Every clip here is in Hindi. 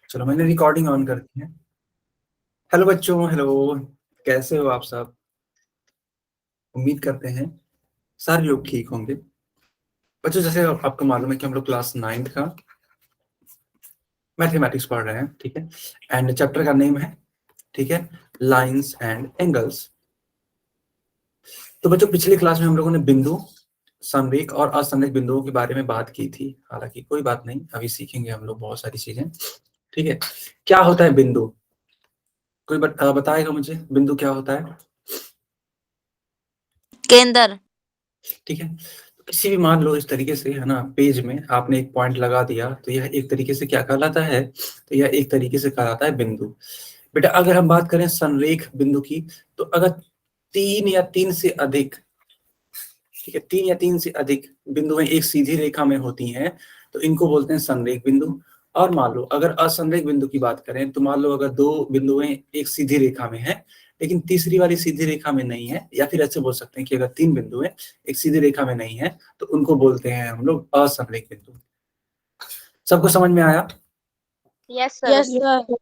चलो मैंने रिकॉर्डिंग ऑन कर दी है। हेलो बच्चों, हेलो। कैसे हो आप सब? उम्मीद करते हैं सारे लोग ठीक होंगे। बच्चों, जैसे आपको मालूम है कि हम लोग क्लास 9th का मैथमेटिक्स पढ़ रहे हैं, ठीक है। एंड चैप्टर का नेम है, ठीक है, लाइंस एंड एंगल्स। तो बच्चों, पिछली क्लास में हम लोगों ने बिंदु, संरेख और असंरेख बिंदुओं के बारे में बात की थी। हालांकि कोई बात नहीं, अभी सीखेंगे हम लोग बहुत सारी चीजें, ठीक है। क्या होता है बिंदु? कोई बताएगा मुझे, बिंदु क्या होता है? केंद्र। ठीक है। तो किसी भी, मान लो इस तरीके से, है ना, पेज में आपने एक पॉइंट लगा दिया, तो यह एक तरीके से क्या कहलाता है? तो यह एक तरीके से कहलाता है बिंदु। बेटा, अगर हम बात करें संरेख बिंदु की, तो अगर तीन या तीन से अधिक, ठीक है, तीन या तीन से अधिक बिंदुएं एक सीधी रेखा में होती हैं, तो इनको बोलते हैं संरेख बिंदु। और मान लो अगर असंरेख बिंदु की बात करें, तो मान लो अगर दो बिंदुएं एक सीधी रेखा में हैं, लेकिन तीसरी वाली सीधी रेखा में नहीं है, या फिर ऐसे बोल सकते हैं कि अगर तीन बिंदुएं एक सीधी रेखा में नहीं है, तो उनको बोलते हैं हम लोग असंरेख बिंदु। सबको समझ में आया? Yes sir.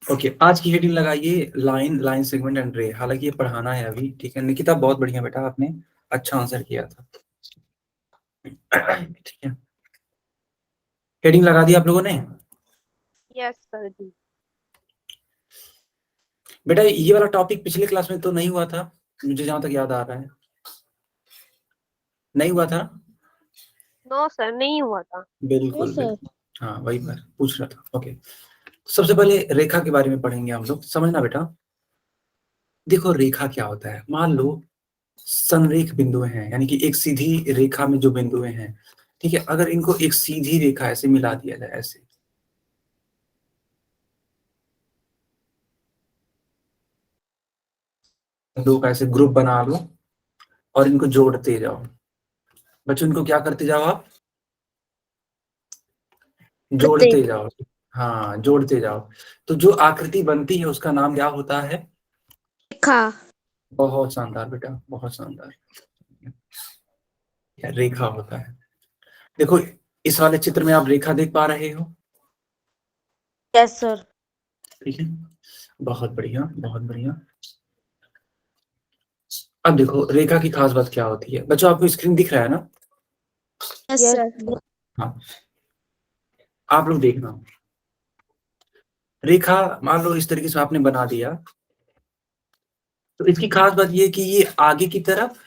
ओके, आज की हेडिंग लगाइए लाइन, लाइन सेगमेंट एंड रे। हालांकि ये पढ़ाना है अभी, ठीक है। निकिता, बहुत बढ़िया बेटा, आपने अच्छा आंसर किया था। ठीक है, हेडिंग लगा दी आप लोगों ने? यस सर जी। बेटा, ये वाला टॉपिक पिछले क्लास में तो नहीं हुआ था, मुझे जहां तक याद आ रहा है। नहीं हुआ था? नो सर, नहीं हुआ था। बिल्कुल बिल्कुल। हाँ, वही मैं पूछ रहा था। ओके, सबसे पहले रेखा के बारे में पढ़ेंगे हम लोग। समझना बेटा, देखो रेखा क्या होता है। मान लो संरेख बिंदुएं हैं, यानी कि एक सीधी रेखा में जो बिंदुएं हैं, ठीक है, अगर इनको एक सीधी रेखा ऐसे मिला दिया जाए, ऐसे दो का ऐसे ग्रुप बना लो और इनको जोड़ते जाओ। बच्चों, इनको क्या करते जाओ आप? जोड़ते जाओ। हाँ, जोड़ते जाओ। तो जो आकृति बनती है उसका नाम क्या होता है? रेखा। बहुत शानदार बेटा, बहुत शानदार। रेखा होता है। देखो, इस वाले चित्र में आप रेखा देख पा रहे हो? Yes sir. ठीक है, बहुत बढ़िया, बहुत बढ़िया। अब देखो रेखा की खास बात क्या होती है। बच्चों, आपको स्क्रीन दिख रहा है ना? Yes sir. हाँ, आप लोग देखना। रेखा मान लो इस तरीके से आपने बना दिया, तो इसकी खास बात ये कि ये आगे की तरफ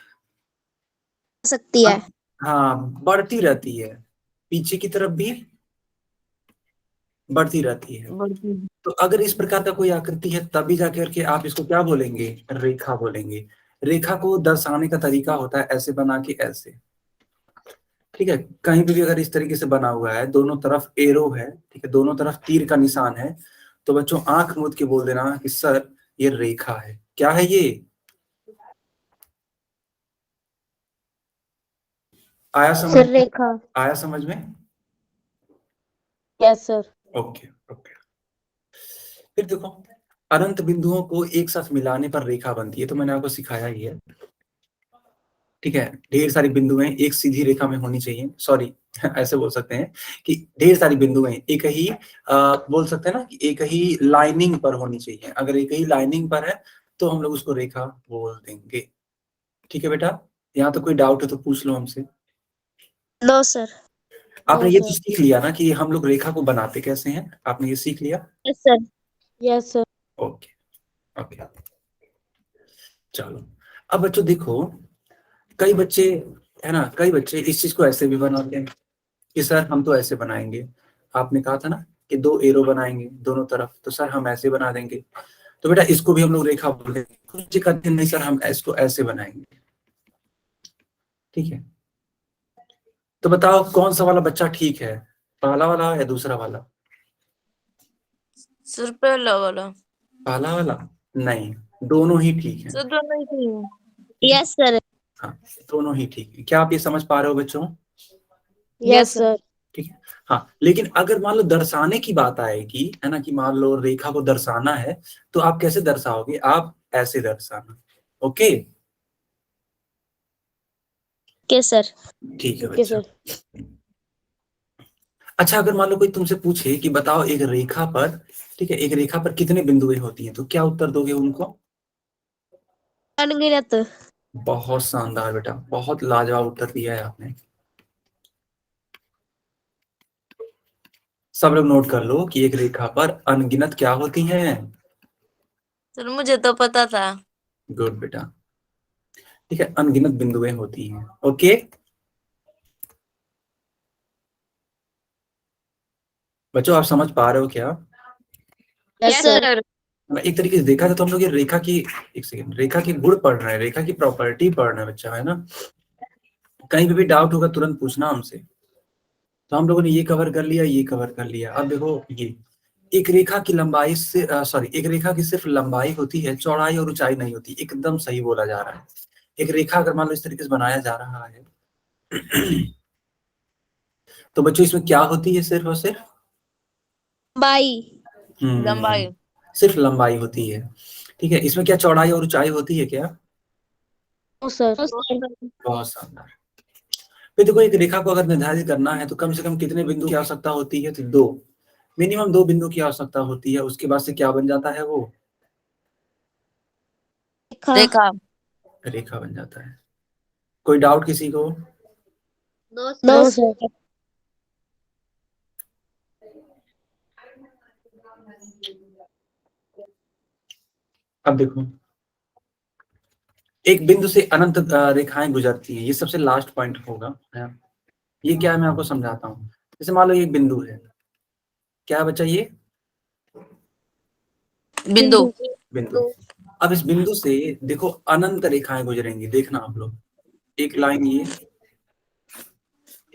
सकती है। हाँ बढ़ती रहती है, पीछे की तरफ भी बढ़ती रहती है। तो अगर इस प्रकार का कोई आकृति है, तभी जाकर के आप इसको क्या बोलेंगे? रेखा बोलेंगे। रेखा को दर्शाने का तरीका होता है ऐसे बना के, ऐसे, ठीक है। कहीं पे भी अगर इस तरीके से बना हुआ है, दोनों तरफ एरो है, ठीक है, दोनों तरफ तीर का निशान है, तो बच्चों आंख मूंद के बोल देना कि सर ये रेखा है। क्या है ये? आया समझ? सर रेखा। आया समझ में? Yes sir. Okay okay. फिर देखो, अनंत बिंदुओं को एक साथ मिलाने पर रेखा बनती है, तो मैंने आपको सिखाया ही है, ठीक है। ढेर सारी बिंदुएं एक सीधी रेखा में होनी चाहिए, सॉरी ऐसे बोल सकते हैं कि ढेर सारी बिंदुएं एक ही बोल सकते हैं ना कि एक ही लाइनिंग पर होनी चाहिए। अगर एक ही लाइनिंग पर है तो हम लोग उसको रेखा बोल देंगे। ठीक है बेटा, यहाँ तो कोई डाउट है तो पूछ लो हमसे। No sir. आपने ये तो सीख लिया ना कि हम लोग रेखा को बनाते कैसे हैं, आपने ये सीख लिया? Yes sir. Yes sir. Okay okay, चलो। अब बच्चों देखो, कई बच्चे, है ना, कई बच्चे इस चीज को ऐसे भी बनाते हैं कि सर हम तो ऐसे बनाएंगे। आपने कहा था ना कि दो एरो बनाएंगे दोनों तरफ, तो सर हम ऐसे बना देंगे। तो बेटा इसको भी हम लोग रेखा बोलेंगे। कुछ बच्चे कहते हैं नहीं सर हम इसको ऐसे बनाएंगे, ठीक है। तो बताओ कौन सा वाला बच्चा ठीक है, पहला वाला या दूसरा वाला? सर पहला वाला। पहला वाला नहीं, दोनों ही ठीक है। सर दोनों ही। Yes sir. हाँ, दोनों ही ठीक है। क्या आप ये समझ पा रहे हो बच्चों? Yes sir. ठीक है। हाँ, लेकिन अगर मान लो दर्शाने की बात आएगी, है ना, कि मान लो रेखा को दर्शाना है, तो आप कैसे दर्शाओगे? आप ऐसे दर्शाना। ओके, के सर। ठीक है बच्चा। अच्छा, अगर मान लो कोई तुमसे पूछे कि बताओ एक रेखा पर, ठीक है, एक रेखा पर कितने बिंदुएं होती हैं, तो क्या उत्तर दोगे उनको? अनगिनत। बहुत शानदार बेटा, बहुत लाजवाब उत्तर दिया है आपने। सब लोग नोट कर लो कि एक रेखा पर अनगिनत क्या होती हैं। सर मुझे तो पता था। गुड बेटा, ठीक है, अनगिनत बिंदुएं होती हैं। ओके, बच्चों आप समझ पा रहे हो क्या? Yes sir. एक तरीके से देखा जाए तो हम लोग ये रेखा की, एक सेकंड, रेखा की गुण पढ़ रहे हैं, रेखा की प्रॉपर्टी पढ़ रहे हैं बच्चा, है ना? कहीं पे भी डाउट होगा तुरंत पूछना हमसे। तो हम लोगों ने ये कवर कर लिया, ये कवर कर लिया। अब देखो, ये एक रेखा की लंबाई से सॉरी, एक रेखा की सिर्फ लंबाई होती है, चौड़ाई और ऊंचाई नहीं होती। एकदम सही बोला जा रहा है। एक रेखा अगर मान लो इस तरीके से बनाया जा रहा है तो बच्चों इसमें क्या होती है? सिर्फ और सिर्फ लंबाई। लंबाई, सिर्फ लंबाई होती है। ठीक है, इसमें क्या चौड़ाई और ऊंचाई होती है क्या? No sir. बहुत शानदार। फिर देखो, एक रेखा को अगर निर्धारित करना है तो कम से कम कितने बिंदु की आवश्यकता होती है? तो दो, मिनिमम दो बिंदु की आवश्यकता होती है। उसके बाद से क्या बन जाता है? वो रेखा। रेखा बन जाता है। कोई डाउट किसी को? No sir. अब देखो, एक बिंदु से अनंत रेखाएं गुजरती हैं, ये सबसे लास्ट पॉइंट होगा, है? ये क्या है मैं आपको समझाता हूँ। जैसे मान लो एक बिंदु है, क्या है बच्चा ये? बिंदु। बिंदु। अब इस बिंदु से देखो अनंत रेखाएं गुजरेंगी, देखना आप लोग। एक लाइन ये,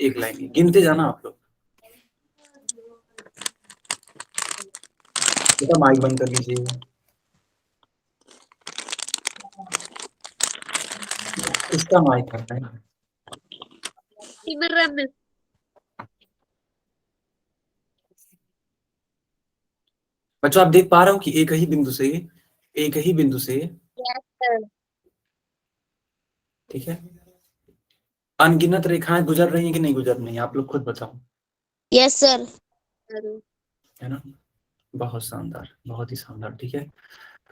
एक लाइन ये, गिनते जाना आप लोग। बेटा माइक बंद कर लीजिए। इसका माइक करता है। बच्चों आप देख पा रहे हो कि एक ही बिंदु से, एक ही बिंदु से, ठीक है, अनगिनत रेखाएं गुजर रही हैं कि नहीं गुजर रही हैं? आप लोग खुद बताओ। Yes sir. है ना? बहुत शानदार, बहुत ही शानदार। ठीक है,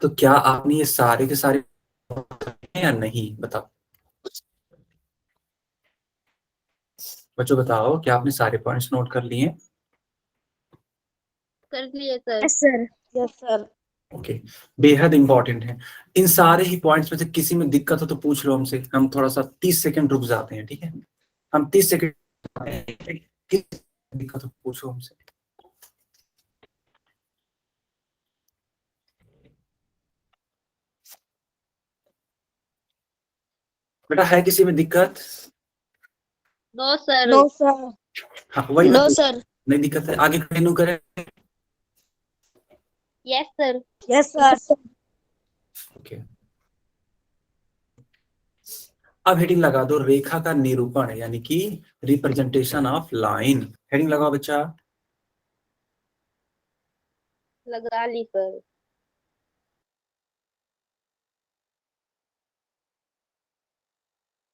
तो क्या आपने ये सारे के सारे या नहीं, बताओ बच्चों, बताओ क्या आपने सारे पॉइंट्स नोट कर लिए? कर लिए sir. Yes sir. Yes sir. Okay, बेहद इंपॉर्टेंट है। इन सारे ही पॉइंट्स में से किसी में दिक्कत हो तो पूछ लो हमसे, हम थोड़ा सा 30 सेकंड रुक जाते हैं, ठीक है? हम 30 सेकंड, दिक्कत हो पूछो हमसे। बेटा है किसी में दिक्कत? No sir. No sir. हाँ वही नो तो, सर। नहीं दिक्कत है, आगे कंटिन्यू करें। Yes sir. Yes sir. Okay, अब हेडिंग लगा दो, रेखा का निरूपण, यानी कि रिप्रेजेंटेशन ऑफ लाइन। हेडिंग लगाओ बच्चा। लगा ली सर।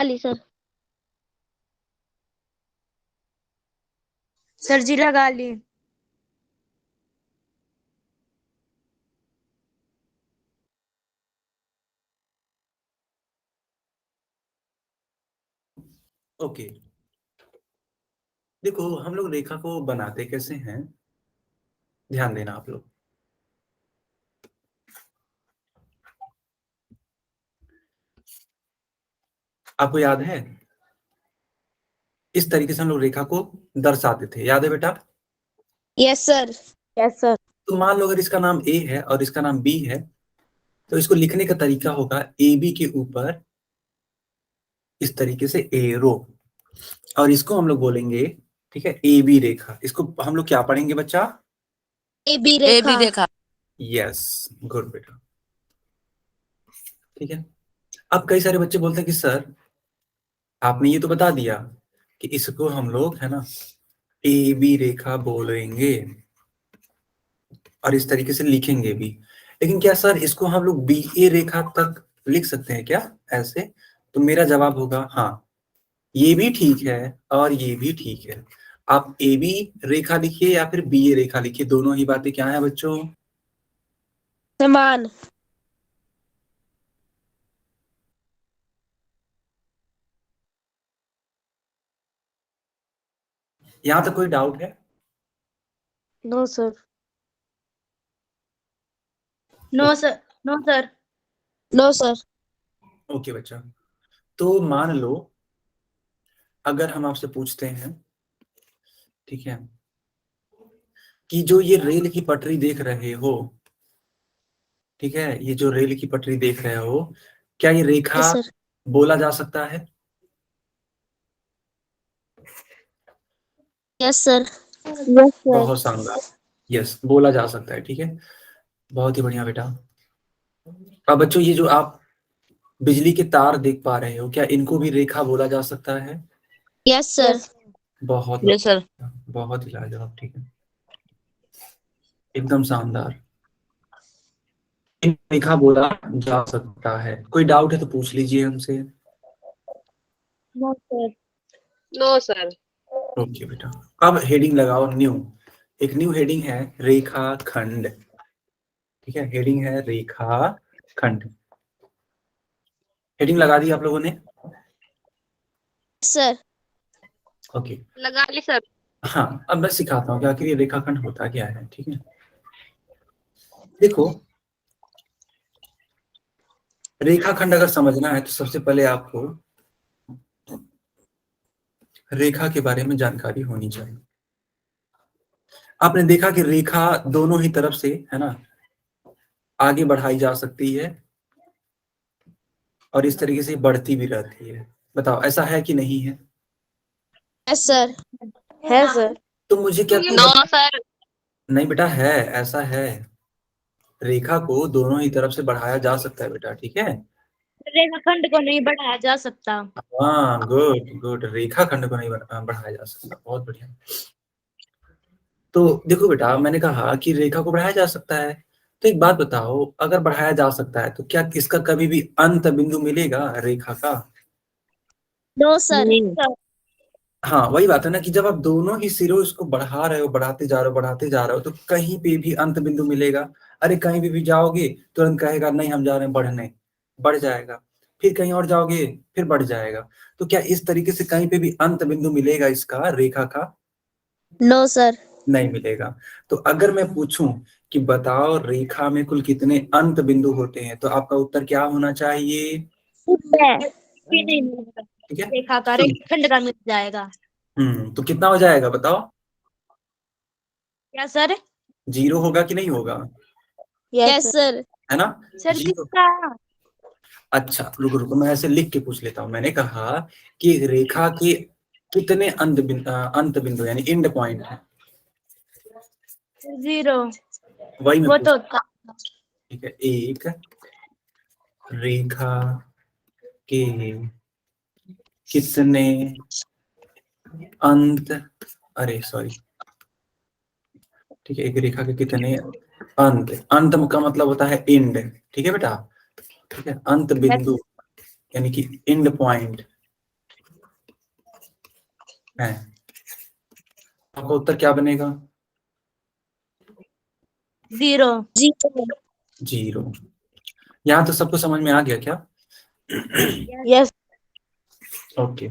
ली सर। सर जी लगा ली। ओके, देखो हम लोग रेखा को बनाते कैसे हैं, ध्यान देना आप लोग। आपको याद है इस तरीके से हम लोग रेखा को दर्शाते थे, याद है बेटा? Yes sir. Yes sir. तो मान लो अगर इसका नाम ए है और इसका नाम बी है, तो इसको लिखने का तरीका होगा ए बी के ऊपर इस तरीके से एरो, और इसको हम लोग बोलेंगे, ठीक है, ए बी रेखा। इसको हम लोग क्या पढ़ेंगे बच्चा? ए बी रेखा। यस, गुड बेटा, ठीक है। अब कई सारे बच्चे बोलते हैं कि सर आपने ये तो बता दिया कि इसको हम लोग, है ना, ए बी रेखा बोलेंगे और इस तरीके से लिखेंगे भी, लेकिन क्या सर इसको हम लोग बी ए रेखा तक लिख सकते हैं क्या ऐसे? तो मेरा जवाब होगा हाँ, ये भी ठीक है और ये भी ठीक है। आप ए बी रेखा लिखिए या फिर बी ए रेखा लिखिए, दोनों ही बातें क्या है बच्चों? समान। यहां तक कोई डाउट है? No sir. No sir, no sir. No sir. Okay बच्चा, तो मान लो अगर हम आपसे पूछते हैं, ठीक है, कि जो ये रेल की पटरी देख रहे हो, ठीक है, ये जो रेल की पटरी देख रहे हो, क्या ये रेखा यस सर। बोला जा सकता है? Yes sir. Yes sir. बहुत शानदार, यस बोला जा सकता है, ठीक है, बहुत ही बढ़िया बेटा। अब बच्चों ये जो आप बिजली के तार देख पा रहे हो, क्या इनको भी रेखा बोला जा सकता है? Yes sir. बहुत यस सर। बहुत ही लाजवाब, ठीक है, एकदम शानदार, रेखा बोला जा सकता है। कोई डाउट है तो पूछ लीजिए हमसे। No sir. No sir. Okay बेटा, अब हेडिंग लगाओ न्यू, एक न्यू हेडिंग है रेखा खंड, ठीक है, हेडिंग है रेखा खंड। हेडिंग लगा दी आप लोगों ने? सर। ओके, लगा ली सर। हाँ अब मैं सिखाता हूँ कि आखिर ये रेखाखंड होता क्या है, ठीक है। देखो, रेखाखंड अगर समझना है तो सबसे पहले आपको रेखा के बारे में जानकारी होनी चाहिए। आपने देखा कि रेखा दोनों ही तरफ से, है ना, आगे बढ़ाई जा सकती है और इस तरीके से बढ़ती भी रहती है। बताओ ऐसा है कि नहीं है? Yes sir. है सर। तो मुझे क्या तुम नो सर। नहीं बेटा, है, ऐसा है, रेखा को दोनों ही तरफ से बढ़ाया जा सकता है बेटा, ठीक है। रेखाखंड को नहीं बढ़ाया जा सकता। हाँ गुड गुड, रेखा खंड को नहीं बढ़ाया जा सकता, बहुत बढ़िया। तो देखो बेटा, मैंने कहा कि रेखा को बढ़ाया जा सकता है, तो एक बात बताओ, अगर बढ़ाया जा सकता है तो क्या इसका कभी भी अंत बिंदु मिलेगा रेखा का? No sir. नहीं। हाँ वही बात है ना, कि जब आप दोनों ही सिरों इसको बढ़ा रहे हो, बढ़ाते जा रहे हो, बढ़ाते जा रहे हो, तो कहीं पे भी अंत बिंदु मिलेगा? अरे कहीं भी जाओगे तुरंत कहेगा नहीं हम जा रहे हैं बढ़ने, बढ़ जाएगा, फिर कहीं और जाओगे फिर बढ़ जाएगा। तो क्या इस तरीके से कहीं पे भी अंत बिंदु मिलेगा इसका, रेखा का? No sir. नहीं मिलेगा। तो अगर मैं पूछूं कि बताओ रेखा में कुल कितने अंत बिंदु होते हैं, तो आपका उत्तर क्या होना चाहिए? भी नहीं मिलेगा। ठीक है, रेखा का रेखाखंड का मिल जाएगा। तो कितना हो जाएगा बताओ? क्या सर? जीरो होगा कि नहीं होगा? Yes sir. है ना, सर जीरो। कितना? अच्छा रुको रुको, मैं ऐसे लिख के पूछ लेता हूँ। मैंने कहा कि रेखा के कितने अंत बिंदु यानी एंड पॉइंट है, जीरो। वही मैं वो पूछ, तो ठीक है, एक रेखा के कितने अंत, अरे सॉरी, ठीक है, एक रेखा के कितने अंत, अंत का मतलब होता है एंड, ठीक है बेटा, ठीक है, अंत बिंदु यानी कि एंड पॉइंट है। आपका उत्तर क्या बनेगा? जीरो। जीरो। जीरो। यहाँ तो सबको समझ में आ गया क्या? यस। ओके,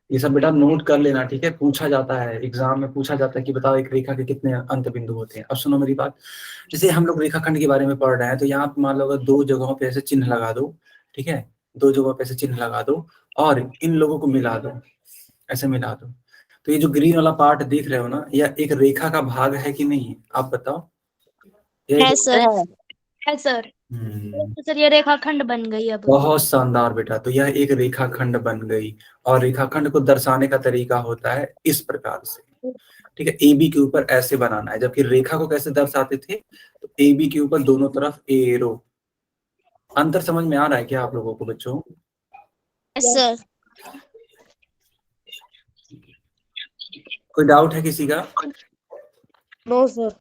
ये सब बेटा नोट कर लेना, ठीक है, पूछा जाता है एग्जाम में, पूछा जाता है कि बताओ एक रेखा के कितने अंत बिंदु होते हैं। अब सुनो मेरी बात, जैसे हम लोग रेखाखंड के बारे में पढ़ रहे हैं, तो यहाँ पे मान लो अगर दो जगहों पे ऐसे चिन्ह लगा दो, ठीक है, दो जगहों पे ऐसे चिन्ह लगा दो और इन लोगों को मिला दो, ऐसे मिला दो, तो ये जो ग्रीन वाला पार्ट देख रहे हो ना, यह एक रेखा का भाग है कि नहीं, आप बताओ? यह है एक सर। है सर। हम्म, तो सर ये रेखाखंड बन गई अब। बहुत शानदार बेटा, तो यह एक रेखाखंड बन गई। और रेखाखंड को दर्शाने का तरीका होता है इस प्रकार से, ठीक है, ए बी के ऊपर ऐसे बनाना है। जबकि रेखा को कैसे दर्शाते थे, तो ए बी के ऊपर दोनों तरफ एरो। अंतर समझ में आ रहा है क्या आप लोगों को बच्चों? Yes sir. कोई डाउट है किसी का? No sir.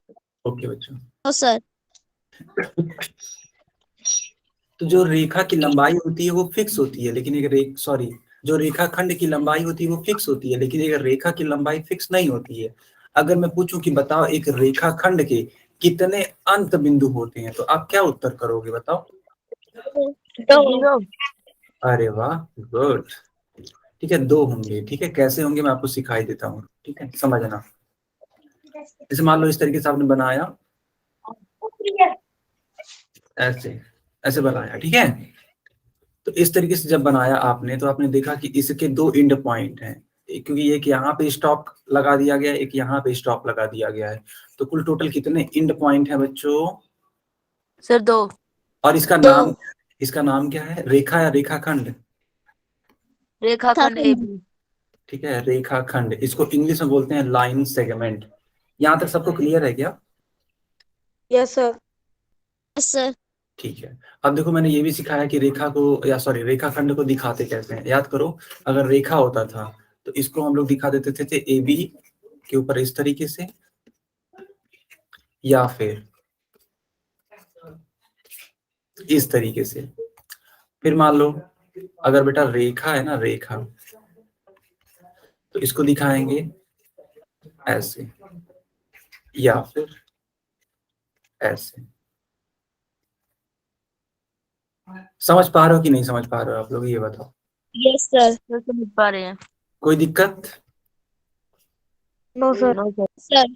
ओके बच्चों, नो सर। तो जो रेखा की लंबाई होती है वो फिक्स होती है, लेकिन एक सॉरी, जो रेखाखंड की लंबाई होती है वो फिक्स होती है, लेकिन एक रेखा की लंबाई फिक्स नहीं होती है। अगर मैं पूछूं कि बताओ एक रेखाखंड के कितने अंत बिंदु होते हैं, तो आप क्या उत्तर करोगे बताओ? 2 अरे वाह, गुड। ठीक है, 2 होंगे। ठीक है, कैसे होंगे मैं आपको सिखाई देता हूँ। ठीक है, समझना। जैसे मान लो इस तरीके से आपने बनाया, ऐसे ऐसे बनाया। ठीक है, तो इस तरीके से जब बनाया आपने, तो आपने देखा कि इसके 2 एंड पॉइंट हैं, क्योंकि एक यहाँ पे स्टॉप लगा दिया गया है, एक यहाँ पे स्टॉप लगा दिया गया है। तो कुल टोटल कितने एंड पॉइंट है बच्चों? सर 2। और इसका 2 नाम, इसका नाम क्या है? रेखा या रेखाखंड? रेखाखंड ए बी। ठीक है, रेखाखंड। इसको इंग्लिश में बोलते हैं लाइन सेगमेंट। यहाँ तक सबको क्लियर है क्या? Yes sir. Yes sir. ठीक है, अब देखो मैंने ये भी सिखाया कि रेखा को, या सॉरी, रेखाखंड को दिखाते कैसे हैं। याद करो, अगर रेखा होता था तो इसको हम लोग दिखा देते थे ए बी के ऊपर इस तरीके से, या फिर इस तरीके से। फिर मान लो अगर बेटा रेखा है ना, रेखा, तो इसको दिखाएंगे ऐसे, या फिर ऐसे। समझ पा रहे हो कि नहीं समझ पा रहे हो आप लोग, ये बताओ। Yes sir. सर समझ पा रहे हैं। कोई दिक्कत? No sir. No sir. Sir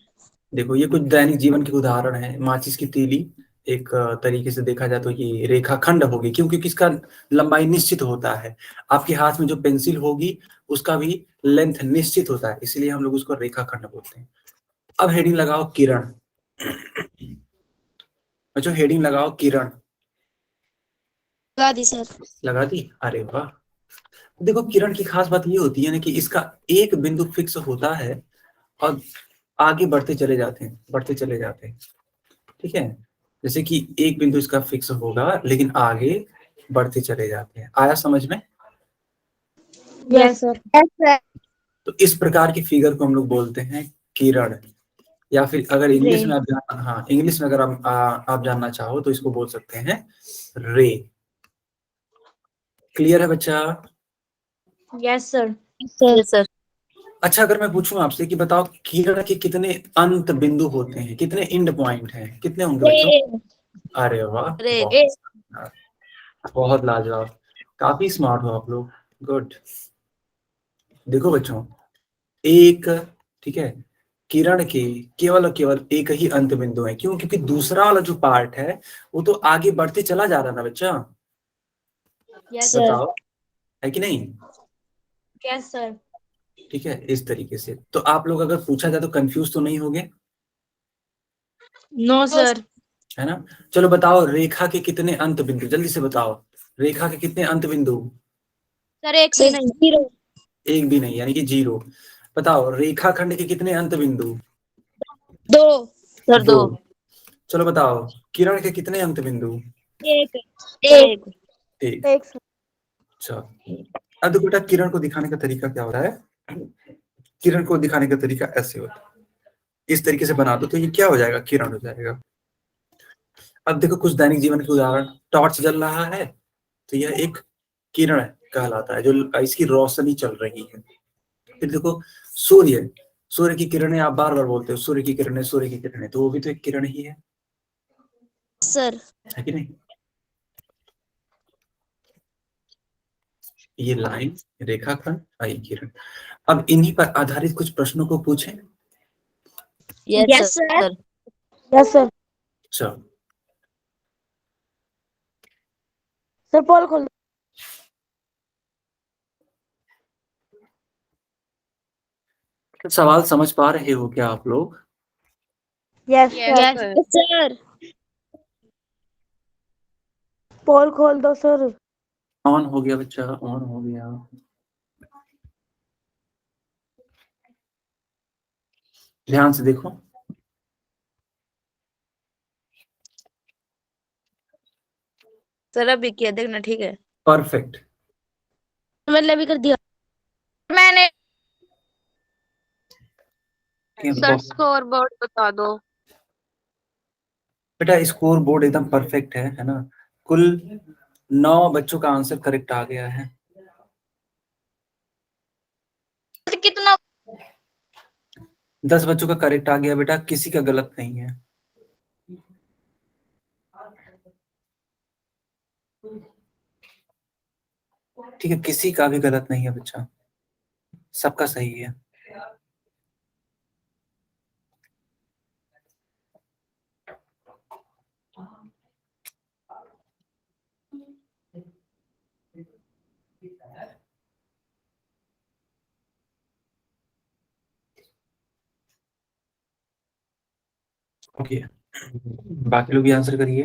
देखो ये कुछ दैनिक जीवन के उदाहरण है। माचिस की तीली एक तरीके से देखा जाए तो ये रेखाखंड होगी, क्योंकि किसका लंबाई निश्चित होता है। आपके हाथ में जो पेंसिल होगी उसका भी लेंथ निश्चित होता है, इसलिए हम लोग उसको रेखाखंड बोलते हैं। अब हेडिंग लगाओ किरण। बच्चों हेडिंग लगाओ किरण। लगा दी सर। लगा दी? अरे वाह। देखो किरण की खास बात ये होती है ना कि इसका एक बिंदु फिक्स होता है और आगे बढ़ते चले जाते हैं, बढ़ते चले जाते हैं। ठीक है, जैसे कि एक बिंदु इसका फिक्स होगा लेकिन आगे बढ़ते चले जाते हैं। आया समझ में? Yes sir. Yes sir. तो इस प्रकार की फिगर को हम लोग बोलते हैं किरण, या फिर अगर इंग्लिश में हाँ इंग्लिश में अगर आप जानना चाहो तो इसको बोल सकते हैं रे। क्लियर है बच्चा? Yes sir. Sir. Yes sir. अच्छा, अगर मैं पूछूं आपसे कि बताओ किरण के कितने अंत बिंदु होते हैं, कितने एंड पॉइंट हैं, कितने होंगे बच्चों? अरे वाह, रे। बहुत लाजवाब, काफी स्मार्ट हो आप लोग, गुड। देखो बच्चों, एक, ठीक है, किरण के केवल और केवल एक ही अंत बिंदु है। क्यों? क्योंकि दूसरा वाला जो पार्ट है वो तो आगे बढ़ते चला जा रहा ना बच्चा। Yes sir. बताओ, है कि नहीं? Yes sir. ठीक है, इस तरीके से। तो आप लोग अगर पूछा जाए तो कंफ्यूज तो नहीं होगे, नो सर। है ना? चलो बताओ रेखा के कितने अंत बिंदु, जल्दी से बताओ। रेखा के कितने अंत बिंदु? सर एक भी नहीं। 0 एक भी नहीं, यानी कि 0। बताओ रेखाखंड के कितने अंत बिंदु? 2 सर 2। 2। चलो बताओ किरण के कितने अंत बिंदु? 1 सर 1 एक। 1। 1 अच्छा, अब देखो बेटा किरण को दिखाने का तरीका क्या हो रहा है। किरण को दिखाने का तरीका ऐसे होता है, इस तरीके से बना दो तो ये क्या हो जाएगा? किरण हो जाएगा। अब देखो कुछ दैनिक जीवन के उदाहरण, टॉर्च जल रहा है तो यह एक किरण कहलाता है, जो इसकी रोशनी चल रही है। फिर देखो सूर्य, सूर्य की किरणें आप बार बार बोलते हो, सूर्य की किरणें, सूर्य की किरणें, तो वो भी तो एक किरण ही सर। है कि नहीं? ये लाइन, रेखाखंड और ये किरण। अब इन्हीं पर आधारित कुछ प्रश्नों को पूछें। Yes sir. Yes sir. चलो, सर पोल खोल सवाल समझ पा रहे हो क्या आप लोग? Yes yes sir. सर पोल खोल दो सर। ऑन हो गया बच्चा, ऑन हो गया। ध्यान से देखो। सर अभी किया देखना, ठीक है? परफेक्ट। मैंने भी कर दिया। मैंने सर स्कोर बोर्ड बता दो। बेटा स्कोर बोर्ड एकदम परफेक्ट है ना? कुल 9 बच्चों का आंसर करेक्ट आ गया है। 10 बच्चों का करेक्ट आ गया बेटा, किसी का गलत नहीं है। ठीक है, किसी का भी गलत नहीं है बच्चा, सबका सही है। ओके, बाकी लोग भी आंसर करिए।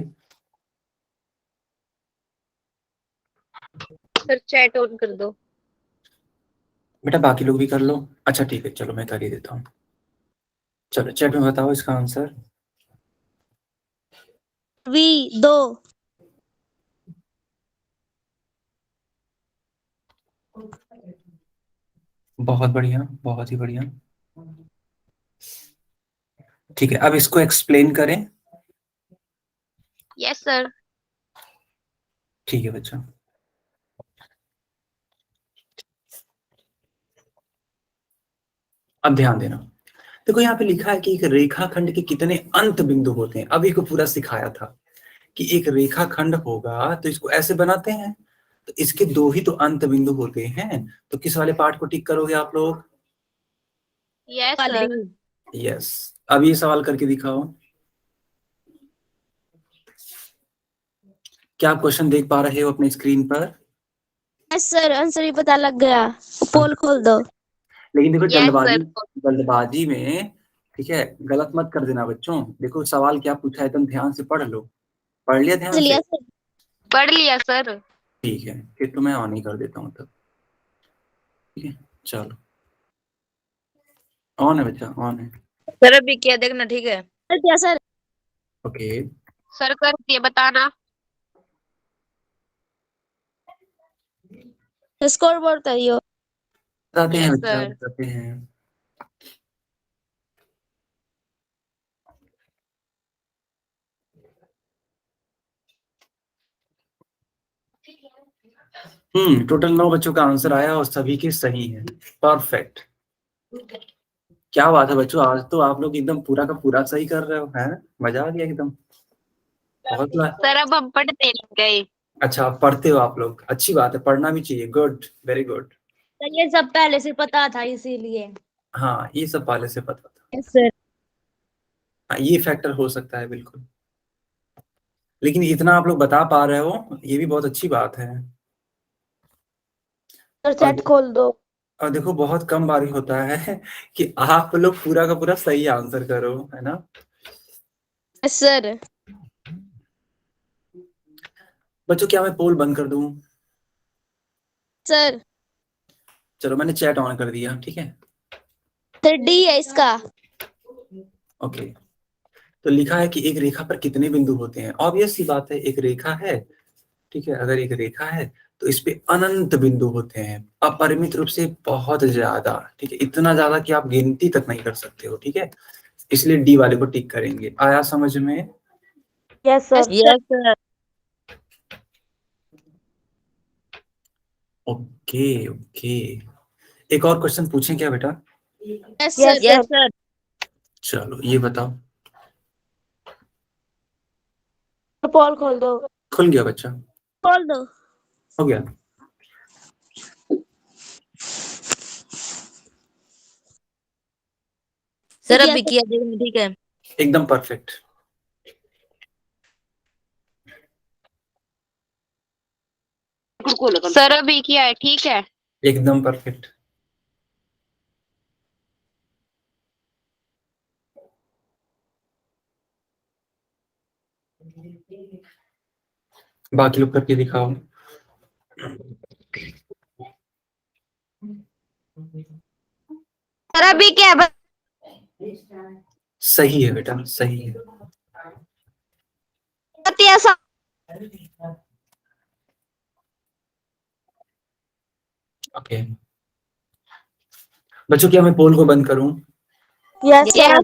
सर चैट ऑन कर दो। बेटा बाकी लोग भी कर लो। अच्छा ठीक है, चलो मैं कर ही देता हूँ। चलो चैट में बताओ इसका आंसर। दो। बहुत बढ़िया, बहुत ही बढ़िया। ठीक है, अब इसको एक्सप्लेन करें। Yes sir. ठीक है बच्चा, अब ध्यान देना। देखो यहाँ पे लिखा है कि एक रेखाखंड के कितने अंत बिंदु होते हैं। अभी को पूरा सिखाया था कि एक रेखाखंड होगा तो इसको ऐसे बनाते हैं, तो इसके दो ही तो अंत बिंदु होते हैं। तो किस वाले पार्ट को टिक करोगे आप लोग? Yes sir. यस। अब ये सवाल करके दिखाओ। क्या आप क्वेश्चन देख पा रहे हो अपने स्क्रीन पर? यस सर, आंसर ही पता लग गया। पोल खोल दो। लेकिन देखो यस जल्दबाजी, सर। जल्दबाजी में ठीक है, गलत मत कर देना बच्चों। देखो सवाल क्या पूछा है, तुम ध्यान से पढ़ लो। पढ़ लिया ध्यान से? लिया सर। पढ़ लिया सर। ठीक है, फिर तो मैं ऑन ही कर देता हूँ तब। ठीक है, चलो ऑन है बच्चा, ऑन है। सर अभी किया देखना, ठीक है? कर दिया सर। ओके, सर कर दिए, बताना। स्कोर बोर्ड करियो। बताते हैं यस बच्चा, सर। बताते हैं। टोटल 9 बच्चों का आंसर आया और सभी के सही है। परफेक्ट, क्या बात है बच्चों, आज तो आप लोग एकदम पूरा का पूरा सही कर रहे हो, है? मजा आ गया एकदम, बहुत बात। सर अब हम पढ़ते नहीं गए। अच्छा आप पढ़ते हो आप लोग, अच्छी बात है, पढ़ना भी चाहिए। Good, very good. सर ये सब पहले से पता था इसीलिए। हाँ ये सब पहले से पता था। Yes sir. हाँ, ये फैक्टर हो सकता है बिल्कुल, लेकिन इतना आप लोग बता पा रहे हो ये भी बहुत अच्छी बात है। सर और चैट खोल दो। और देखो बहुत कम बार ही होता है कि आप लोग पूरा का पूरा सही आंसर करो, है ना? Yes sir. बच्चों क्या मैं पोल बंद कर दूं? सर चलो मैंने चैट ऑन कर दिया, ठीक है। सर डी है इसका। ओके, तो लिखा है कि एक रेखा पर कितने बिंदु होते हैं। ऑब्वियस सी बात है, एक रेखा है, ठीक है, अगर एक रेखा है तो इस पे अनंत बिंदु होते हैं, अपरिमित रूप से बहुत ज्यादा। ठीक है, इतना ज्यादा कि आप गिनती तक नहीं कर सकते हो। ठीक है, इसलिए डी वाले को टिक करेंगे। आया समझ में? Yes sir. Yes sir. Okay okay, एक और क्वेश्चन पूछें क्या बेटा? Yes yes sir. सर। चलो ये बताओ। पोल खोल दो। खुल गया बच्चा? खोल दो। हो गया? सर अभी किया देखना, ठीक है? एकदम परफेक्ट। सर अभी किया है, ठीक है? एकदम परफेक्ट। बाकी लोग करके दिखाओ। सर अभी क्या है? सही है बेटा, सही है। ऐसा। ओके बच्चों, क्या मैं पोल को बंद करूं? Yes sir.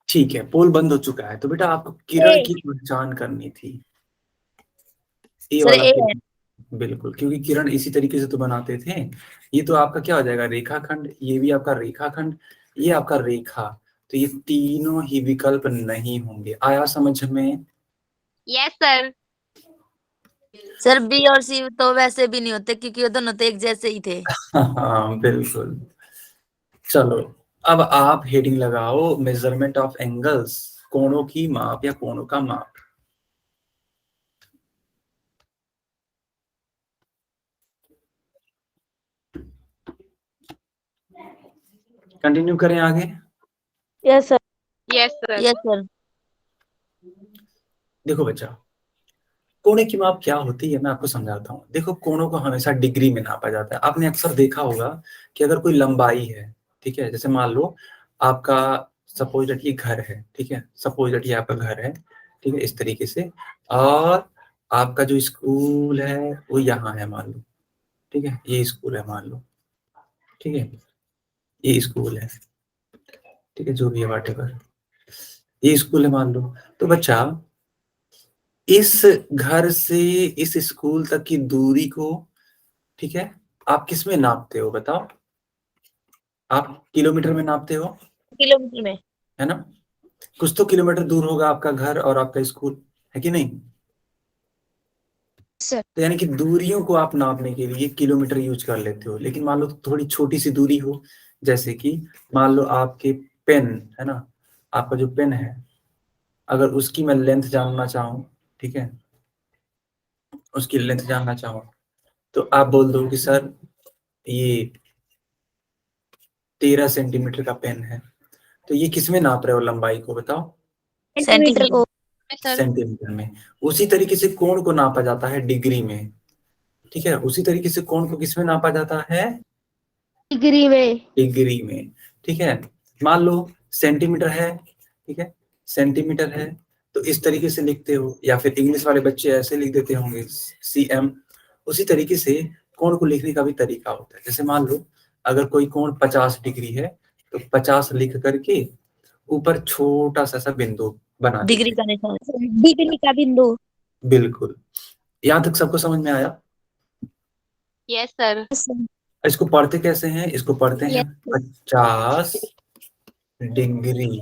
ठीक है, पोल बंद हो चुका है। तो बेटा आपको किरण की पहचान करनी थी। ए सर वाला ए पोल, है। बिल्कुल, क्योंकि किरण इसी तरीके से तो बनाते थे। ये तो आपका क्या हो जाएगा, रेखाखंड, ये भी आपका रेखाखंड, ये आपका रेखा। तो ये तीनों ही विकल्प नहीं होंगे। आया समझ में? Yes sir. सर बी और सी तो वैसे भी नहीं होते क्योंकि वो दोनों तो एक जैसे ही थे। हाँ बिल्कुल। चलो, अब आप हेडिंग लगाओ, मेजरमेंट ऑफ एंगल्स, कोणों की माप या कोणों का माप। कंटिन्यू करें आगे? Yes sir. Yes sir. Yes sir. देखो बच्चा, कोणे की माप क्या होती है मैं आपको समझाता हूँ। देखो, कोणों को हमेशा डिग्री में नापा जाता है। आपने अक्सर देखा होगा कि अगर कोई लंबाई है, ठीक है, जैसे मान लो आपका, सपोज दैट ये घर है, ठीक है, सपोज दैट ये आपका घर है, ठीक है, इस तरीके से, और आपका जो स्कूल है वो यहाँ है मान लो, ठीक है, ये स्कूल है मान लो, ठीक है, ये स्कूल है, ठीक है, जो भी है whatever, ये स्कूल है मान लो। तो बच्चा, इस घर से इस स्कूल तक की दूरी को, ठीक है, आप किस में नापते हो बताओ? आप किलोमीटर में नापते हो, किलोमीटर में। है ना? कुछ तो किलोमीटर दूर होगा आपका घर और आपका स्कूल, है कि नहीं? सर। तो यानी कि दूरियों को आप नापने के लिए किलोमीटर यूज कर लेते हो। लेकिन मान लो थोड़ी छोटी सी दूरी हो, जैसे कि मान लो आपके पेन, है ना, आपका जो पेन है, अगर उसकी मैं लेंथ जानना चाहूँ, ठीक है, उसकी लेंथ जानना चाहूँ, तो आप बोल दो कि सर ये 13 सेंटीमीटर का पेन है। तो ये किस में नाप रहे हो लंबाई को बताओ? सेंटीमीटर को। सर। सेंटीमीटर में। उसी तरीके से कोण को नापा जाता है डिग्री में, ठीक है, उसी तरीके से कोण को किस में नापा जाता है? डिग्री में। डिग्री में, ठीक है। मान लो सेंटीमीटर है, ठीक है, सेंटीमीटर है, तो इस तरीके से लिखते हो, या फिर इंग्लिश वाले बच्चे ऐसे लिख देते होंगे सीएम। उसी तरीके से कोण को लिखने का भी तरीका होता है। जैसे मान लो अगर कोई कोण 50 डिग्री है, तो 50 लिख करके ऊपर छोटा सा बिंदु बना डिग्री देते का निशान। डिग्री का बिंदु। हैं। बिल्कुल। यहाँ तक सबको समझ में आया? Yes sir. इसको पढ़ते कैसे हैं? इसको पढ़ते हैं यस। 50 डिग्री,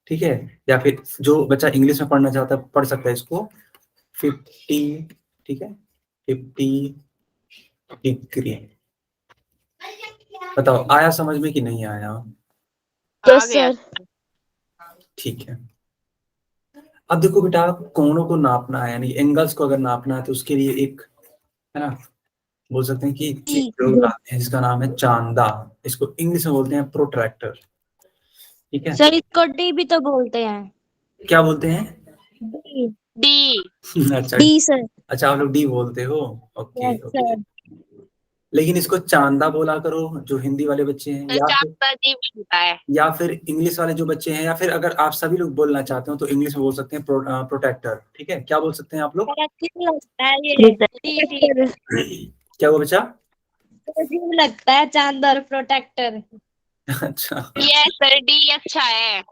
ठीक है, या फिर जो बच्चा इंग्लिश में पढ़ना चाहता है पढ़ सकता है इसको 50, ठीक है, 50 डिग्री। बताओ आया समझ में कि नहीं आया? Yes sir. ठीक है। अब देखो बेटा, कोणों को नापना है, यानी एंगल्स को अगर नापना है, तो उसके लिए एक, है ना, बोल सकते हैं कि एक प्रयोग लाते हैं जिसका नाम है चांदा। इसको इंग्लिश में बोलते हैं प्रोट्रैक्टर, ठीक है। सर इसको डी भी तो बोलते हैं। क्या बोलते हैं? डी। डी। अच्छा। D sir. अच्छा, आप लोग डी बोलते हो? Okay yes okay. सर। लेकिन इसको चांदा बोला करो जो हिंदी वाले बच्चे हैं, चांदा डी बनता है। या फिर इंग्लिश वाले जो बच्चे हैं, या फिर अगर आप सभी लोग बोलना चाहते हो तो इंग्लिश में बोल सकते हैं प्रोटेक्टर, ठीक है। क्या बोल सकते हैं आप लोग? अजीब लगता है ये डी डी। क्या हुआ बच्चा? अजीब लगता है चांद और प्रोटेक्टर। अच्छा। यस सर डी अच्छा है।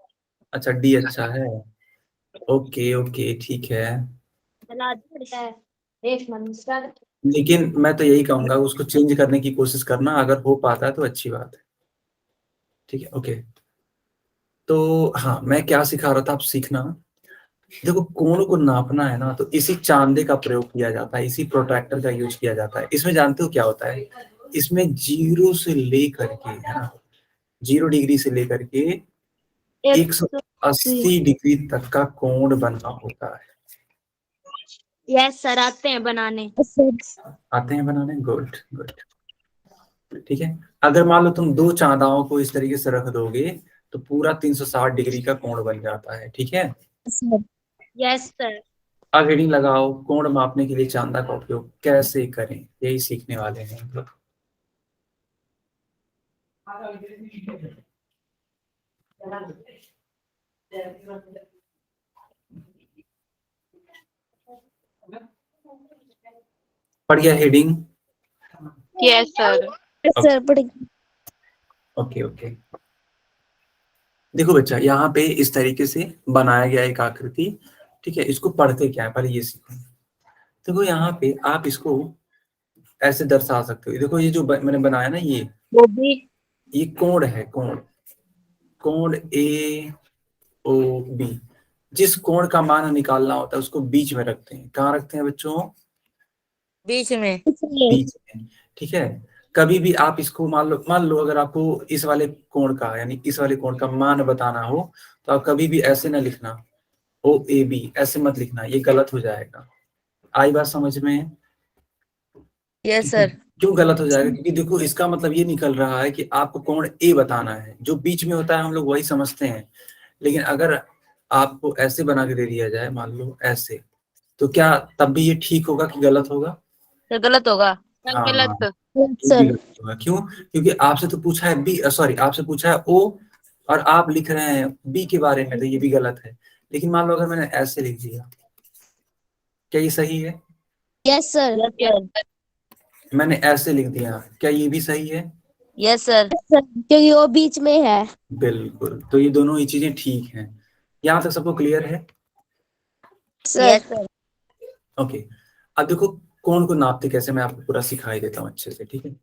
अच्छा, डी अच्छा है। ओके ओके, ठीक है। चला पड़ता है एक मनुष्य। लेकिन मैं तो यही कहूंगा, उसको चेंज करने की कोशिश करना, अगर हो पाता है तो अच्छी बात है, ठीक है, ओके। तो हाँ, मैं क्या सिखा रहा था, आप सीखना। देखो, कोण को नापना है ना, तो इसी चांदे का प्रयोग किया जाता है, इसी प्रोट्रैक्टर का यूज किया जाता है। इसमें जानते हो क्या होता है? इसमें 0 से लेकर के, है ना, 0 डिग्री से लेकर के 180 डिग्री तक का कोण बनना होता है। यस सर आते हैं बनाने। आते हैं बनाने? गुड गुड, ठीक है। अगर मान लो तुम दो चांदाओं को इस तरीके से रख दोगे, तो पूरा 360 डिग्री का कोण बन जाता है, ठीक है। Yes sir. अब हेडिंग लगाओ, कोण मापने के लिए चांदा का उपयोग कैसे करें, यही सीखने वाले हैं हम लोग। पढ़ गया हेडिंग? Yes sir. सर पढ़ेगी। Okay okay. देखो बच्चा, यहाँ पे इस तरीके से बनाया गया एक आकृति, ठीक है। इसको पढ़ते क्या है पहले ये सीखो। देखो यहाँ पे आप इसको ऐसे दर्शा सकते हो। देखो ये जो मैंने बनाया ना, वो भी ये कोण है, कोण ए ओ बी। जिस कोण का मान निकालना होता है उसको बीच में रखते हैं। कहाँ रखते हैं बच्चों? बीच में। बीच में। ठीक है। कभी भी आप इसको मान लो अगर आपको इस वाले कोण का यानी इस वाले कोण का मान बताना हो तो आप कभी भी ऐसे ना लिखना, ओ ए बी, ऐसे मत लिखना, ये गलत हो जाएगा। आई बात समझ में? Yes sir. क्यों गलत हो जाएगा? क्योंकि देखो इसका मतलब ये निकल रहा है कि आपको कोण ए बताना है, जो बीच में होता है हम लोग वही समझते हैं। लेकिन अगर आपको ऐसे बना के दे दिया जाए, मान लो ऐसे, तो क्या तब भी ये ठीक होगा कि गलत होगा? तो गलत होगा। हाँ, गलत। ये भी गलत होगा। क्यों? क्योंकि आपसे तो पूछा है बी, सॉरी आपसे पूछा है ओ, और आप लिख रहे हैं बी के बारे में, तो ये भी गलत है। लेकिन मान लो अगर मैंने ऐसे लिख दिया, क्या ये सही है? Yes sir. मैंने ऐसे लिख दिया, क्या ये भी सही है? Yes sir. क्योंकि वो बीच में है। बिल्कुल, तो ये दोनों ही चीजें ठीक हैं। यहाँ तक सबको क्लियर है? Yes sir. ओके। अब देखो कोण को नापते कैसे, मैं आपको पूरा सिखाई देता हूँ अच्छे से, ठीक है।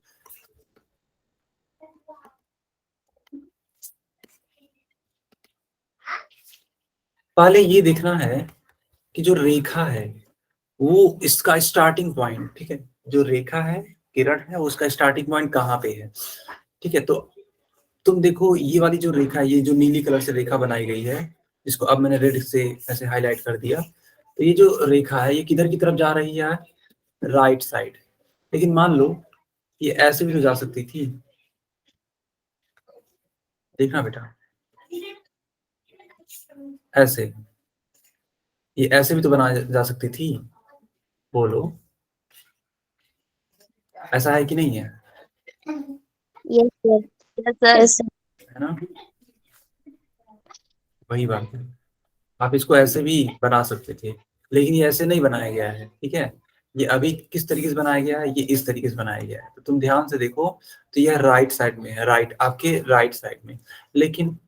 पहले ये देखना है कि जो रेखा है वो इसका स्टार्टिंग पॉइंट, ठीक है, जो रेखा है, किरण है, उसका स्टार्टिंग पॉइंट कहाँ पे है। ठीक है, तो तुम देखो ये वाली जो रेखा है, ये जो नीली कलर से रेखा बनाई गई है, जिसको अब मैंने रेड से ऐसे हाईलाइट कर दिया, तो ये जो रेखा है ये किधर की तरफ जा रही है? Right side. लेकिन मान लो ये ऐसे भी तो जा सकती थी, देखना बेटा, ऐसे, ये ऐसे भी तो बनाया जा सकती थी, बोलो ऐसा है कि नहीं है? Yes sir. Yes sir. है ना? वही बात है, आप इसको ऐसे भी बना सकते थे, लेकिन ये ऐसे नहीं बनाया गया है। ठीक है, ये अभी किस तरीके से बनाया गया है? ये इस तरीके से बनाया गया है। तो तुम ध्यान से देखो, तो यह राइट साइड में है, राइट, आपके राइट साइड में। लेकिन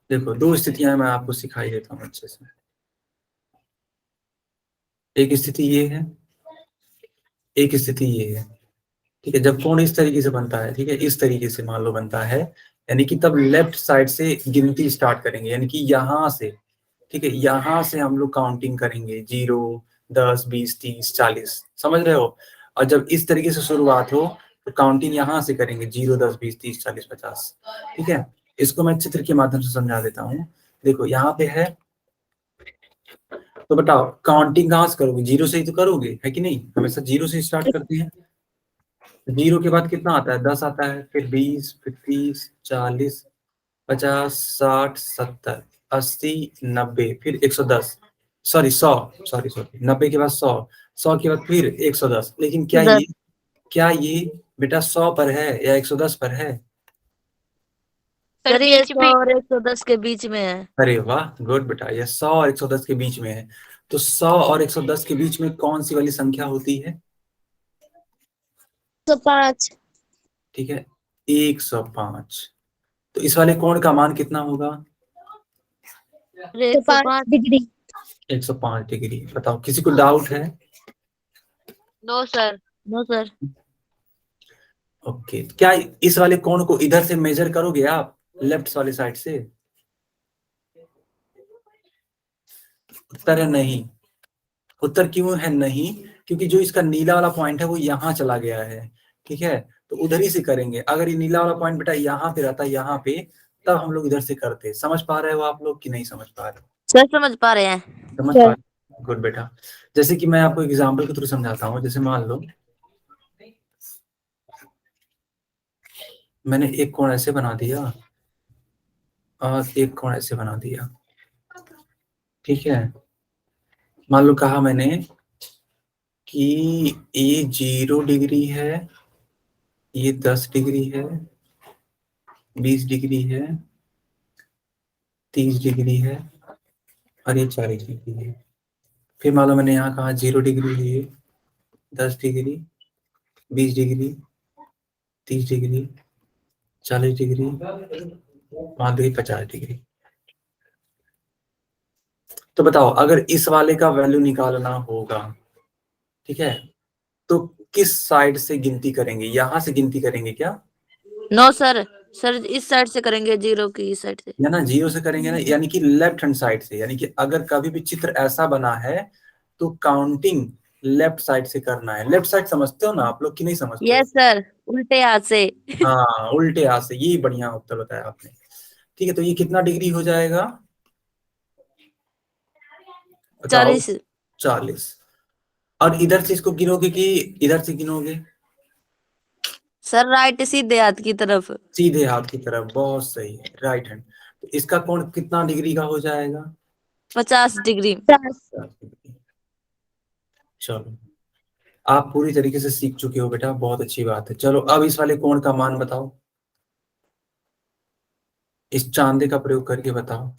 देखो दो स्थितियां मैं आपको सिखाई देता हूँ अच्छे से। एक स्थिति ये है, एक स्थिति ये है। ठीक है, जब कोण इस तरीके से बनता है, ठीक है, इस तरीके से मान लो बनता है, यानी कि तब लेफ्ट साइड से गिनती स्टार्ट करेंगे, यानी कि यहाँ से, ठीक है, यहाँ से हम लोग काउंटिंग करेंगे, 0, 10, 20, 30, 40, समझ रहे हो? और जब इस तरीके से शुरुआत हो तो काउंटिंग यहाँ से करेंगे, 0, 10, 20, 30, 40, 50। ठीक है, इसको मैं चित्र के माध्यम से समझा देता हूँ। देखो यहाँ पे है, तो बताओ काउंटिंग कहाँ से करोगे? 0 से ही तो करोगे, है कि नहीं? हमेशा 0 से स्टार्ट करते हैं। 0 के बाद कितना आता है? 10 आता है, फिर 20, फिर 30, 40, 50, 60, 70, 80, 90, फिर 110, सॉरी 100, सॉरी 90 के बाद 100, 100 के बाद फिर 110। लेकिन क्या ये बेटा 100 पर है या 110 पर है? सर ये 100 और 110 के बीच में है। अरे वाह, गुड बेटा, ये 100 और 110 के बीच में है। तो 100 और 110 के बीच में कौन सी वाली संख्या होती है? 105। ठीक है, 105। तो इस वाले कोण का मान कितना होगा? 105 डिग्री। 105 डिग्री। बताओ किसी को डाउट है? No sir. No sir. Okay, क्या इस वाले कोण को इधर से मेजर करोगे आप, लेफ्ट वाले साइड से? उत्तर है नहीं। उत्तर क्यों है नहीं? क्योंकि जो इसका नीला वाला पॉइंट है वो यहाँ चला गया है। ठीक है, तो उधर ही से करेंगे। अगर ये नीला वाला पॉइंट बेटा यहाँ पे रहता, यहाँ पे, तब हम लोग इधर से करते। समझ पा रहे हो आप लोग कि नहीं समझ पा रहे हो? सर समझ पा रहे हैं। समझ पा रहे हो, गुड बेटा। जैसे कि मैं आपको एग्जाम्पल के थ्रू समझाता हूँ। जैसे मान लो मैंने एक कोण ऐसे बना दिया और एक कोण ऐसे बना दिया। ठीक है, मान लो कहा मैंने कि ये 0 डिग्री है, ये 10 डिग्री है, 20 डिग्री है, 30 डिग्री है, और ये 40 डिग्री है। फिर मान लो मैंने यहाँ कहा 0 डिग्री है, 10 डिग्री, 20 डिग्री, 30 डिग्री, 40 डिग्री, मान लो 50 डिग्री। तो बताओ अगर इस वाले का वैल्यू निकालना होगा, ठीक है, तो किस साइड से गिनती करेंगे? यहां से गिनती करेंगे क्या? नो सर, सर इस साइड से करेंगे, 0 की इस साइड से। या ना 0 से करेंगे ना, यानी कि लेफ्ट हैंड साइड से। यानी कि अगर कभी भी चित्र ऐसा बना है तो काउंटिंग लेफ्ट साइड से करना है। लेफ्ट साइड समझते हो ना आप लोग कि नहीं समझते हो? यस सर, उल्टे हाथ से। हाँ, उल्टे हाथ से। यही बढ़िया उत्तर बताया आपने। ठीक है, तो ये कितना डिग्री हो जाएगा बताओ? 40। 40। और इधर से इसको गिनोगे कि इधर से गिनोगे? सर राइट, सीधे हाथ की तरफ। सीधे हाथ की तरफ। बहुत सही है, राइट हैंड। तो इसका कोण कितना डिग्री का हो जाएगा? 50 डिग्री। 50 डिग्री। चलो, आप पूरी तरीके से सीख चुके हो बेटा, बहुत अच्छी बात है। चलो अब इस वाले कोण का मान बताओ, इस चांदे का प्रयोग करके बताओ।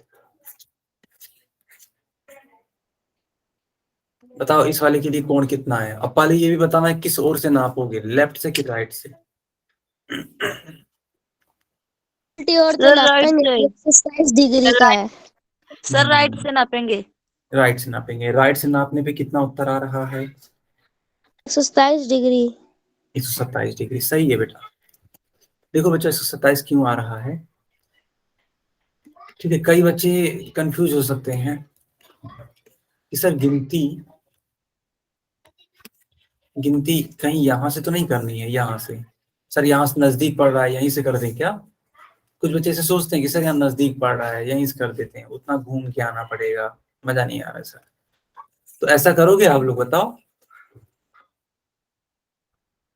बताओ इस वाले के लिए कोण कितना है। अब पहले ये भी बताना है किस ओर से नापोगे, लेफ्ट से कि राइट से? उल्टी ओर से सर राइट नापेंगे, से। 127 डिग्री का है। सर राइट से नापेंगे। राइट से नापेंगे। राइट से नापने पे कितना उत्तर आ रहा है? 127 डिग्री। 127 डिग्री सही है बेटा। देखो बच्चा, 127 क्यों आ रहा है? ठीक है, कई बच्चे कंफ्यूज हो सकते हैं कि सर गिनती गिनती कहीं यहाँ से तो नहीं करनी है, यहाँ से सर, यहाँ से नजदीक पड़ रहा है, यहीं से कर दें क्या? कुछ बच्चे ऐसे सोचते हैं कि सर यहाँ नजदीक पड़ रहा है, यहीं से कर देते हैं, उतना घूम के आना पड़ेगा, मजा नहीं आ रहा है सर। तो ऐसा करोगे आप लोग, बताओ?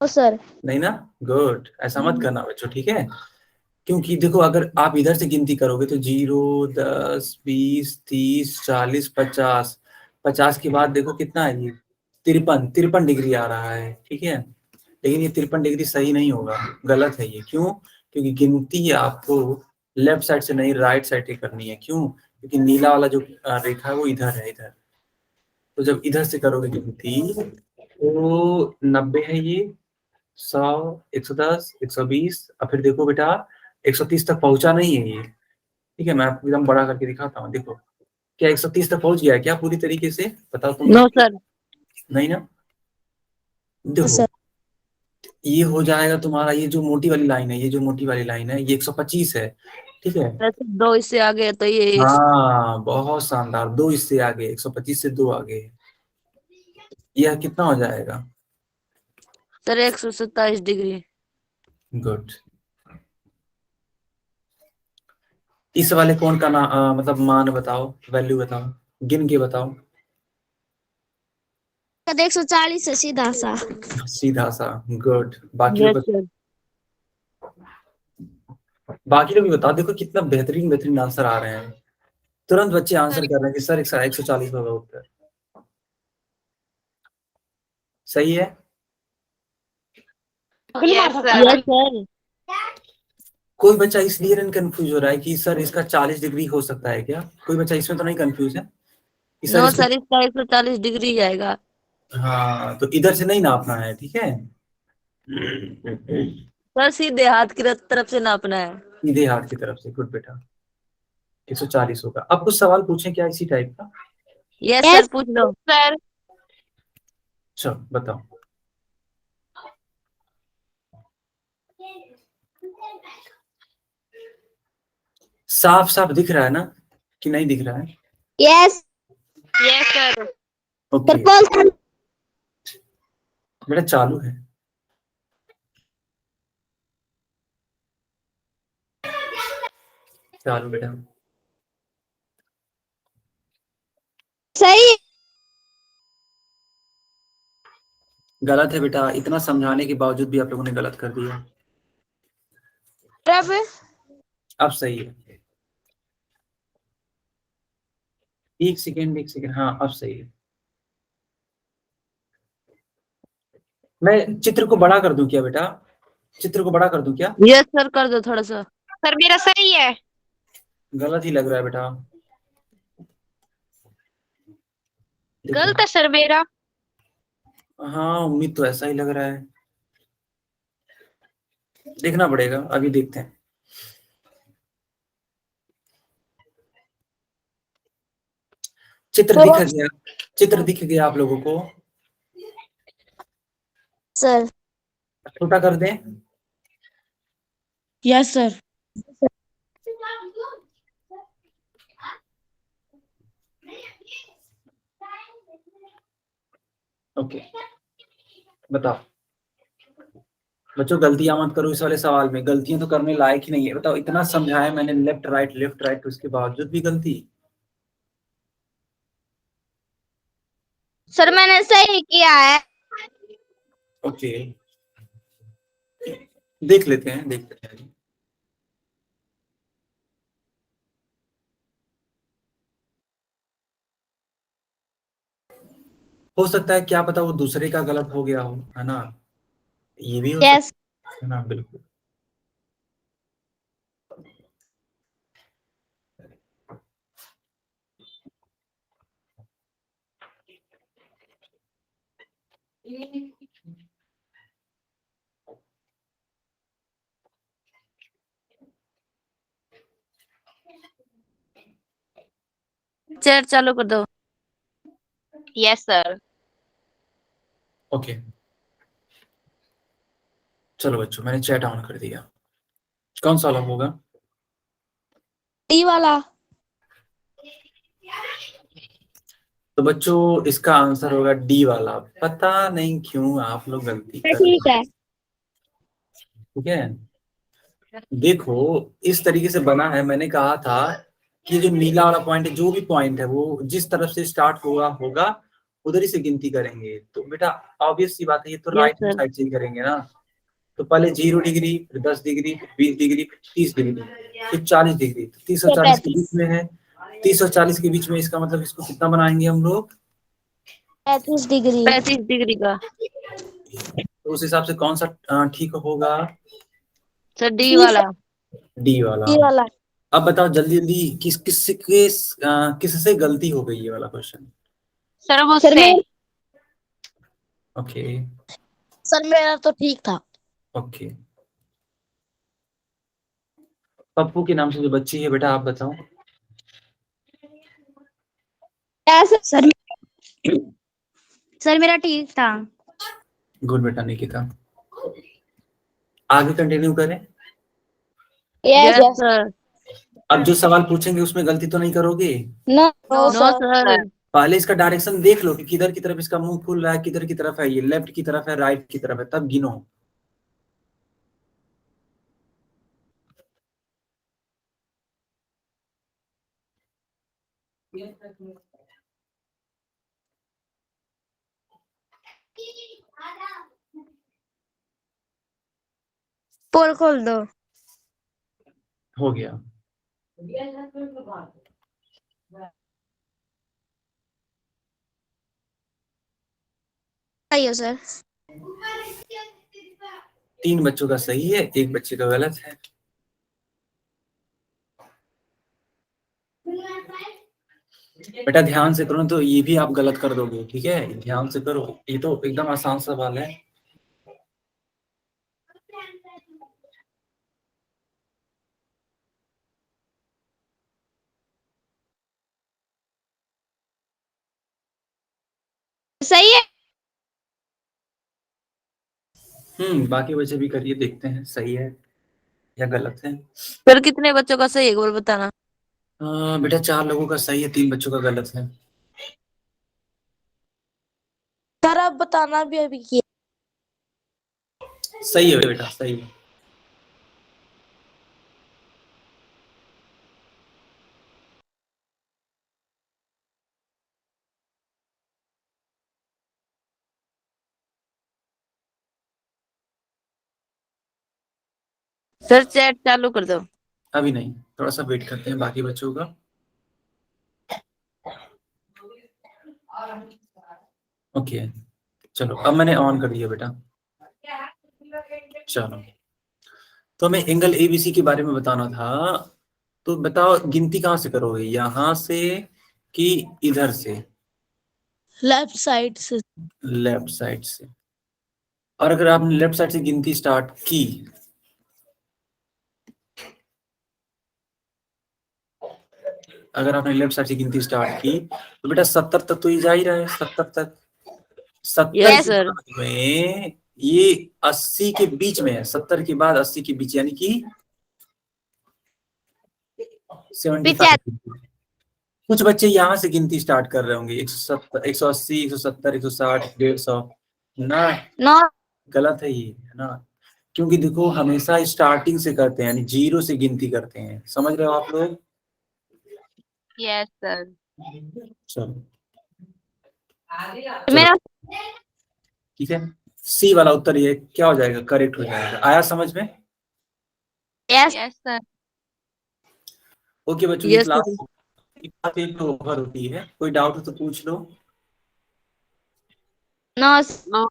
ओ सर। नहीं ना? गुड, ऐसा मत करना बच्चों, ठीक है? क्योंकि देखो, अगर आप इधर से गिनती करोगे तो 0, 10, 20, 30, 40, 50। 50 के बाद देखो कितना है ये? 53 डिग्री आ रहा है, ठीक है? लेकिन ये 53 डिग्री सही नहीं होगा, गलत है ये। क्यों? क्योंकि गिनती आपको लेफ्ट साइड से नहीं, राइट साइड से करनी है। क्यों? क्योंकि नीला वाला जो रेखा है वो इधर है, इधर। तो जब इधर से करोगे गिनती तो 90 है ये, 100, 110, 120। और फिर देखो बेटा, 130 तक पहुंचा नहीं है ये। ठीक है, मैं आपको एकदम बड़ा करके दिखाता हूँ। देखो, क्या 130 तक पहुंच गया है क्या पूरी तरीके से? बताओ तुम नो लोग। सर। नहीं ना? ओ देखो, सर। ये हो जाएगा तुम्हारा, ये जो मोटी वाली लाइन है, ये जो मोटी वाली लाइन है, ये 125 है। ठीक है। वैसे 2 इससे आगे तो ये हाँ, बहुत शानदार। 2 इससे आगे, 125 से 2 आगे। यह कितना हो जाएगा? Sir 127 degree. गुड। इस वाले कोण का मतलब मान बताओ, वैल्यू बताओ, गिन के बताओ। 140 है सीधा सा। सीधा सा। गुड। बाकी लोग यस सर। बाकी लोग भी बताओ। देखो कितना बेहतरीन बेहतरीन आंसर आ रहे हैं। तुरंत बच्चे आंसर कर रहे हैं कि सर 140 होगा उत्तर। सही है। Yes sir. कोई बच्चा इसलिए नहीं कंफ्यूज हो रहा है कि सर इसका 40 डिग्री हो सकता है क्या? कोई बच्चा इसमें तो नहीं कंफ्यूज है कि सर नो इसको? सर, इसका 140 डिग्री जाएगा। हाँ, तो इधर से नहीं नापना है, ठीक है? सर सीधे हाथ की तरफ से नापना है। सीधे हाथ की तरफ से। गुड बेटा। 140 होगा। अब कुछ सवाल पूछें क्या इसी टाइप का? यस सर, यस पूछ लो। सर। चलो बताओ। साफ साफ दिख रहा है ना कि नहीं दिख रहा है? Yes yes sir. Okay. Purple. बेटा चालू है। चालू बेटा। सही। गलत है बेटा, इतना समझाने के बावजूद भी आप लोगों ने गलत कर दिया। अब अब सही है। एक सेकेंड, एक सेकेंड। हाँ, अब सही है। मैं चित्र को बड़ा कर दूं क्या बेटा? चित्र को बड़ा कर दूं क्या? यस सर, कर दो थोड़ा सा। सर मेरा सही है। गलत ही लग रहा है बेटा। देखो। गलत है सर मेरा। हाँ, उम्मीद तो ऐसा ही लग रहा है। देखना पड़ेगा, अभी देखते हैं। चित्र दिख गया? चित्र दिख गया आप लोगों को? सर। छोटा कर दें? Yes sir. ओके, बताओ बच्चों, गलतियां मत करो इस वाले सवाल में। गलतियां तो करने लायक ही नहीं है। बताओ, इतना समझाया मैंने लेफ्ट राइट उसके बावजूद भी गलती। सर मैंने सही किया है। ओके, देख लेते हैं। हो सकता है, क्या पता वो दूसरे का गलत हो गया हो, है ना? ये भी हो यस। सकता है ना, बिल्कुल। चैट चालू कर दो। Yes sir. ओके, चलो बच्चों, मैंने चैट ऑन कर दिया। कौन सा वाला होगा? डी वाला। तो बच्चों, इसका आंसर होगा डी वाला। पता नहीं क्यों आप लोग गलती कर रहे ठीक हैं। है। ठीक है, देखो, इस तरीके से बना है। मैंने कहा था कि जो नीला वाला पॉइंट है, जो भी पॉइंट है, वो जिस तरफ से स्टार्ट होगा उधर ही से गिनती करेंगे। तो बेटा, ऑब्वियस सी बात है, ये तो yes right hand sir. Side से ही करेंगे ना। तो पहले 0 डिग्री, फिर 10 डिग्री, फिर 20 डिग्री, फिर 30 डिग्री, फिर 40 डिग्री। तो 30 और 40 के बीच 35। में है। 30 और 40 के बीच में, इसका मतलब इसको कितना बनाएंगे हम लोग? 35 डिग्री। 35 डिग्री का। तो उस हिसाब से कौन सा ठीक होगा? सर डी डी वाला। डी वाला। डी वाला। अब बताओ जल्दी जल्दी, किससे गलती हो गई, ये वाला क्वेश्चन। सर सर मुझसे। मेरा ओके। सर मेरा तो ठीक था। ओके, पप्पू के नाम से जो बच्ची है, बेटा आप बताओ। ऐसे सर। सर मेरा ठीक था। गुड बेटा निकिता। आगे कंटिन्यू करें? Yes yes yes. सर। अब जो सवाल पूछेंगे उसमें गलती तो नहीं करोगे? No no sir. सर। पहले इसका डायरेक्शन देख लो कि किधर की तरफ इसका मुंह खुल रहा है, किधर की तरफ है, ये लेफ्ट की तरफ है, राइट की तरफ है, तब गिनो। पोल खोल दो। हो गया। आइए सर। 3 बच्चों का सही है, 1 बच्चे का गलत है। बेटा ध्यान से करो, तो ये भी आप गलत कर दोगे। ठीक है, ध्यान से करो, ये तो एकदम आसान सवाल है। सही है। बाकी बच्चे भी करिए, देखते हैं सही है या गलत है। सर कितने बच्चों का सही है, एक बार बताना। बेटा 4 लोगों का सही है, 3 बच्चों का गलत है। सर आप बताना भी अभी किया। सही है बेटा, सही है। सर चैट चालू कर दो। अभी नहीं, थोड़ा सा वेट करते हैं बाकी बच्चों का। ओके, चलो अब मैंने ऑन कर दिया बेटा। चलो, तो हमें एंगल एबीसी के बारे में बताना था। तो बताओ, गिनती कहाँ से करोगे, यहाँ से कि इधर से? लेफ्ट साइड से। लेफ्ट साइड से। और अगर आपने लेफ्ट साइड से गिनती स्टार्ट की, अगर आपने लेफ्ट साइड से गिनती स्टार्ट की, तो बेटा 70 तक तो ये जा ही रहा है, 70 तक। 70 यस के सर। बाद में ये 80 के बीच में है, 70 के बाद 80 के बीच, यानी कि 75। कुछ बच्चे यहाँ से गिनती स्टार्ट कर रहे होंगे, 170, 180, 170, 160, 150 ना, नो गलत है ये, है ना। क्योंकि देखो हमेशा स्टार्टिंग से करते हैं, यानी 0 से गिनती करते हैं, समझ रहे हो आप लोग? Yes sir. चलो मेरा ठीक है, सी वाला उत्तर ये क्या हो जाएगा, करेक्ट हो जाएगा। आया समझ में? Yes yes sir. ओके बच्चों, ये यस क्लास एक तो ओवर होती है, कोई डाउट हो तो पूछ लो। No no